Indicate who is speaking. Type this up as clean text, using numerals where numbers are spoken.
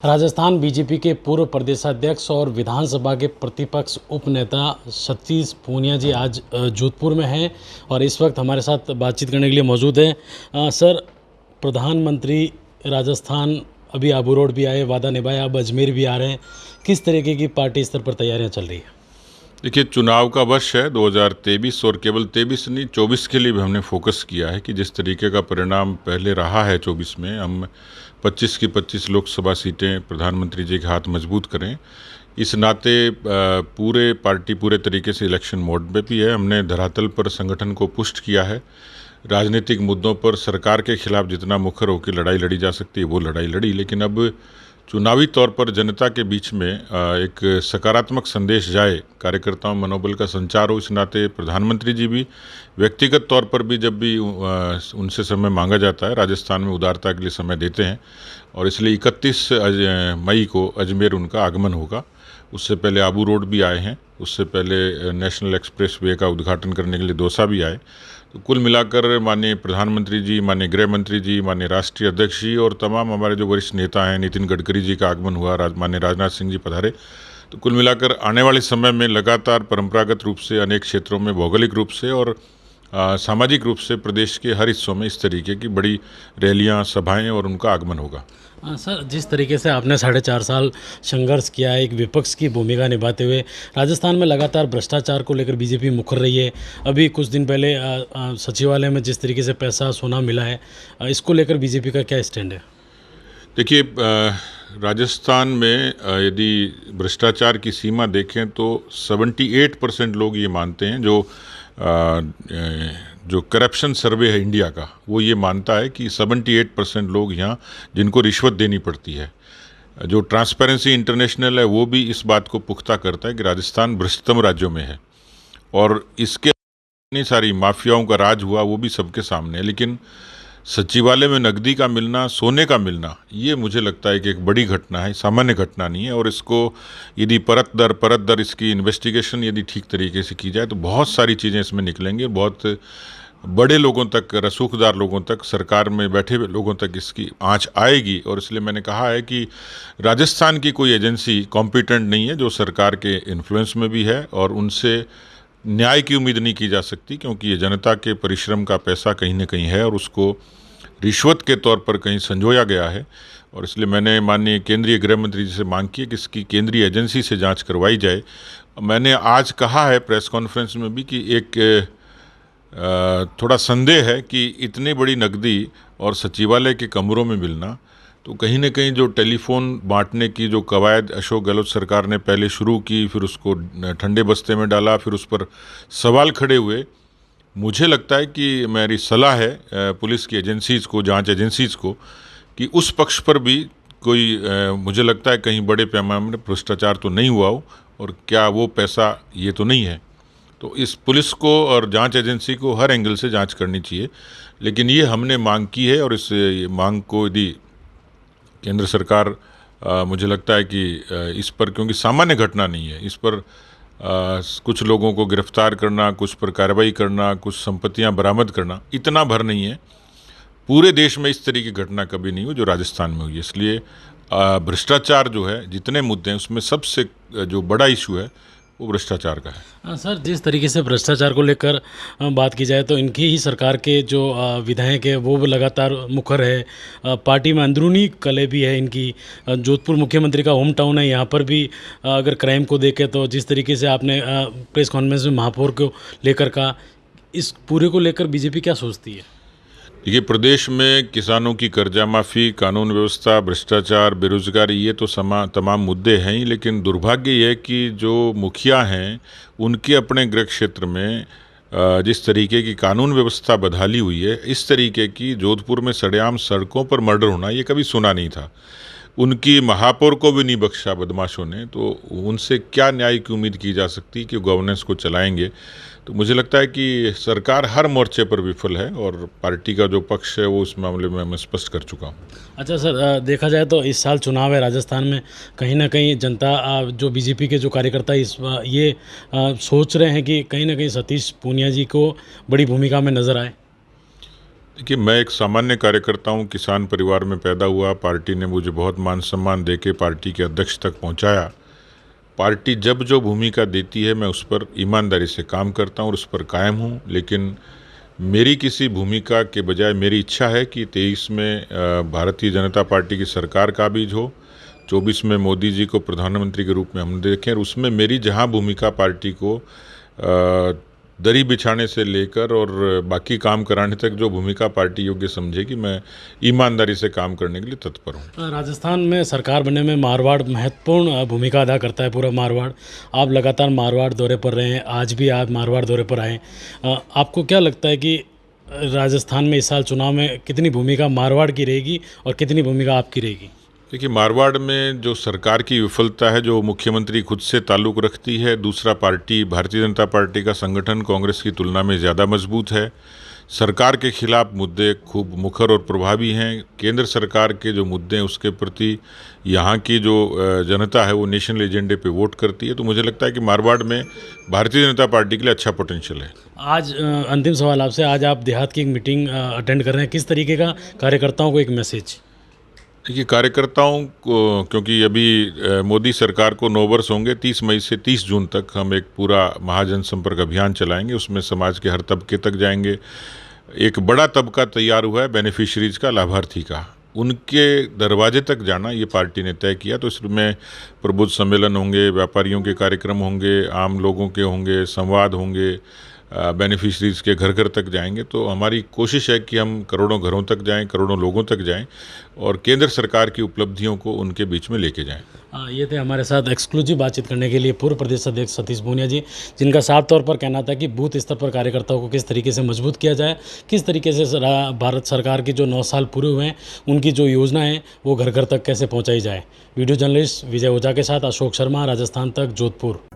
Speaker 1: Rajasthan BJP के पूर्व प्रदेशाध्यक्ष और विधानसभा के प्रतिपक्ष उपनेता सतीश पूनिया जी आज जोधपुर में हैं और इस वक्त हमारे साथ बातचीत करने के लिए मौजूद हैं। सर, प्रधानमंत्री राजस्थान अभी आबू रोड भी आए, वादा निभाया, अब अजमेर भी आ रहे हैं। किस तरीके की पार्टी स्तर पर तैयारियां चल रही है?
Speaker 2: देखिए, चुनाव का वर्ष है 2023 और केवल 23 नहीं 24 के लिए भी हमने फोकस किया है कि जिस तरीके का परिणाम पहले रहा है 24 में, हम 25 की 25 लोकसभा सीटें प्रधानमंत्री जी के हाथ मजबूत करें। इस नाते पूरे पार्टी पूरे तरीके से इलेक्शन मोड में भी है। हमने धरातल पर संगठन को पुष्ट किया है। राजनीतिक मुद्दों पर सरकार के खिलाफ जितना मुखर होकर लड़ाई लड़ी जा सकती है वो लड़ाई लड़ी, लेकिन अब चुनावी तौर पर जनता के बीच में एक सकारात्मक संदेश जाए, कार्यकर्ताओं मनोबल का संचार हो। इस नाते प्रधानमंत्री जी भी व्यक्तिगत तौर पर भी जब भी उनसे समय मांगा जाता है, राजस्थान में उदारता के लिए समय देते हैं और इसलिए 31 मई को अजमेर उनका आगमन होगा। उससे पहले आबू रोड भी आए हैं, उससे पहले नेशनल एक्सप्रेस वे का उद्घाटन करने के लिए दौसा भी आए। तो कुल मिलाकर माननीय प्रधानमंत्री जी, माननीय गृह मंत्री जी, माननीय राष्ट्रीय अध्यक्ष जी और तमाम हमारे जो वरिष्ठ नेता हैं, नितिन गडकरी जी का आगमन हुआ, माननीय राजनाथ सिंह जी पधारे। तो कुल मिलाकर आने वाले समय में लगातार परंपरागत रूप से अनेक क्षेत्रों में भौगोलिक रूप से और सामाजिक रूप से प्रदेश के हर हिस्सों में इस तरीके की बड़ी रैलियां, सभाएं और उनका आगमन होगा।
Speaker 1: सर, जिस तरीके से आपने 4.5 साल संघर्ष किया है एक विपक्ष की भूमिका निभाते हुए, राजस्थान में लगातार भ्रष्टाचार को लेकर बीजेपी मुखर रही है। अभी कुछ दिन पहले सचिवालय में जिस तरीके से पैसा सोना मिला है, इसको लेकर बीजेपी का क्या स्टैंड है?
Speaker 2: देखिए, राजस्थान में यदि भ्रष्टाचार की सीमा देखें तो 78% लोग ये मानते हैं, जो करप्शन सर्वे है इंडिया का, वो ये मानता है कि 78% लोग यहाँ जिनको रिश्वत देनी पड़ती है। जो ट्रांसपेरेंसी इंटरनेशनल है वो भी इस बात को पुख्ता करता है कि राजस्थान भ्रष्टतम राज्यों में है और इसके इतनी सारी माफियाओं का राज हुआ वो भी सबके सामने है। लेकिन सचिवालय में नकदी का मिलना, सोने का मिलना, ये मुझे लगता है कि एक बड़ी घटना है, सामान्य घटना नहीं है। और इसको यदि परत दर इसकी इन्वेस्टिगेशन यदि ठीक तरीके से की जाए तो बहुत सारी चीज़ें इसमें निकलेंगी। बहुत बड़े लोगों तक, रसूखदार लोगों तक, सरकार में बैठे हुए लोगों तक इसकी आंच आएगी। और इसलिए मैंने कहा है कि राजस्थान की कोई एजेंसी कॉम्पिटेंट नहीं है जो सरकार के इन्फ्लुएंस में भी है और उनसे न्याय की उम्मीद नहीं की जा सकती, क्योंकि ये जनता के परिश्रम का पैसा कहीं ना कहीं है और उसको रिश्वत के तौर पर कहीं संजोया गया है। और इसलिए मैंने माननीय केंद्रीय गृह मंत्री जी से मांग की है कि इसकी केंद्रीय एजेंसी से जांच करवाई जाए। मैंने आज कहा है प्रेस कॉन्फ्रेंस में भी कि एक थोड़ा संदेह है कि इतनी बड़ी नकदी और सचिवालय के कमरों में मिलना, तो कहीं ना कहीं जो टेलीफोन बांटने की जो कवायद अशोक गहलोत सरकार ने पहले शुरू की, फिर उसको ठंडे बस्ते में डाला, फिर उस पर सवाल खड़े हुए। मुझे लगता है कि मेरी सलाह है पुलिस की एजेंसीज़ को, जांच एजेंसीज़ को, कि उस पक्ष पर भी कोई मुझे लगता है कहीं बड़े पैमाने में भ्रष्टाचार तो नहीं हुआ हो और क्या वो पैसा ये तो नहीं है। तो इस पुलिस को और जांच एजेंसी को हर एंगल से जांच करनी चाहिए। लेकिन ये हमने मांग की है और इस मांग को यदि केंद्र सरकार, मुझे लगता है कि इस पर, क्योंकि सामान्य घटना नहीं है, इस पर कुछ लोगों को गिरफ्तार करना, कुछ पर कार्रवाई करना, कुछ संपत्तियां बरामद करना, इतना भर नहीं है। पूरे देश में इस तरह की घटना कभी नहीं हुई जो राजस्थान में हुई है। इसलिए भ्रष्टाचार जो है, जितने मुद्दे हैं उसमें सबसे जो बड़ा इशू है वो भ्रष्टाचार का है।
Speaker 1: सर, जिस तरीके से भ्रष्टाचार को लेकर बात की जाए तो इनकी ही सरकार के जो विधायक है वो भी लगातार मुखर है। पार्टी में अंदरूनी कलह भी है इनकी। जोधपुर मुख्यमंत्री का होम टाउन है, यहाँ पर भी अगर क्राइम को देखें तो जिस तरीके से आपने प्रेस कॉन्फ्रेंस में महापौर को लेकर कहा, इस पूरे को लेकर बीजेपी क्या सोचती है?
Speaker 2: देखिए, प्रदेश में किसानों की कर्जा माफ़ी, कानून व्यवस्था, भ्रष्टाचार, बेरोजगारी, ये तो तमाम मुद्दे हैं ही। लेकिन दुर्भाग्य ये है कि जो मुखिया हैं उनके अपने गृह क्षेत्र में जिस तरीके की कानून व्यवस्था बदहाली हुई है, इस तरीके की जोधपुर में सरेआम सड़कों पर मर्डर होना, ये कभी सुना नहीं था। उनकी महापौर को भी नहीं बख्शा बदमाशों ने, तो उनसे क्या न्याय की उम्मीद की जा सकती कि गवर्नेंस को चलाएंगे। तो मुझे लगता है कि सरकार हर मोर्चे पर विफल है और पार्टी का जो पक्ष है वो इस मामले में मैं स्पष्ट कर चुका हूँ।
Speaker 1: अच्छा सर, देखा जाए तो इस साल चुनाव है राजस्थान में, कहीं ना कहीं जनता, जो बीजेपी के जो कार्यकर्ता ये सोच रहे हैं कि कहीं ना कहीं सतीश पूनिया जी को बड़ी भूमिका में नज़र आए।
Speaker 2: देखिए, मैं एक सामान्य कार्यकर्ता हूँ, किसान परिवार में पैदा हुआ। पार्टी ने मुझे बहुत मान सम्मान देके पार्टी के अध्यक्ष तक पहुँचाया। पार्टी जब जो भूमिका देती है मैं उस पर ईमानदारी से काम करता हूँ और उस पर कायम हूँ। लेकिन मेरी किसी भूमिका के बजाय मेरी इच्छा है कि 23 में भारतीय जनता पार्टी की सरकार काबिज हो, 24 में मोदी जी को प्रधानमंत्री के रूप में हम देखें और उसमें मेरी जहाँ भूमिका पार्टी को दरी बिछाने से लेकर और बाकी काम कराने तक जो भूमिका पार्टी योग्य समझेगी, मैं ईमानदारी से काम करने के लिए तत्पर हूँ।
Speaker 1: राजस्थान में सरकार बनने में मारवाड़ महत्वपूर्ण भूमिका अदा करता है, पूरा मारवाड़। आप लगातार मारवाड़ दौरे पर रहे हैं, आज भी आप मारवाड़ दौरे पर आए। आपको क्या लगता है कि राजस्थान में इस साल चुनाव में कितनी भूमिका मारवाड़ की रहेगी और कितनी भूमिका आपकी रहेगी?
Speaker 2: देखिए, मारवाड़ में जो सरकार की विफलता है, जो मुख्यमंत्री खुद से ताल्लुक़ रखती है, दूसरा पार्टी भारतीय जनता पार्टी का संगठन कांग्रेस की तुलना में ज़्यादा मजबूत है। सरकार के खिलाफ मुद्दे खूब मुखर और प्रभावी हैं। केंद्र सरकार के जो मुद्दे हैं उसके प्रति यहाँ की जो जनता है वो नेशनल एजेंडे पे वोट करती है। तो मुझे लगता है कि मारवाड़ में भारतीय जनता पार्टी के लिए अच्छा पोटेंशियल है।
Speaker 1: आज अंतिम सवाल आपसे, आज आप देहात की एक मीटिंग अटेंड कर रहे हैं, किस तरीके का कार्यकर्ताओं को एक मैसेज?
Speaker 2: देखिए, कार्यकर्ताओं को, क्योंकि अभी मोदी सरकार को 9 वर्ष होंगे, 30 मई से 30 जून तक हम एक पूरा महाजन संपर्क अभियान चलाएंगे। उसमें समाज के हर तबके तक जाएंगे। एक बड़ा तबका तैयार हुआ है बेनिफिशरीज का, लाभार्थी का, उनके दरवाजे तक जाना ये पार्टी ने तय किया। तो इसमें प्रबुद्ध सम्मेलन होंगे, व्यापारियों के कार्यक्रम होंगे, आम लोगों के होंगे, संवाद होंगे, बेनिफिशरीज के घर घर तक जाएंगे। तो हमारी कोशिश है कि हम करोड़ों घरों तक जाएं, करोड़ों लोगों तक जाएं और केंद्र सरकार की उपलब्धियों को उनके बीच में लेके जाएं।
Speaker 1: ये थे हमारे साथ एक्सक्लूसिव बातचीत करने के लिए पूर्व प्रदेश अध्यक्ष सतीश पूनिया जी, जिनका साफ तौर पर कहना था कि बूथ स्तर पर कार्यकर्ताओं को किस तरीके से मजबूत किया जाए, किस तरीके से भारत सरकार की जो 9 साल पूरे हुए हैं उनकी जो योजनाएं हैं वो घर घर तक कैसे पहुंचाई जाए। वीडियो जर्नलिस्ट विजय ओझा के साथ अशोक शर्मा, राजस्थान तक, जोधपुर।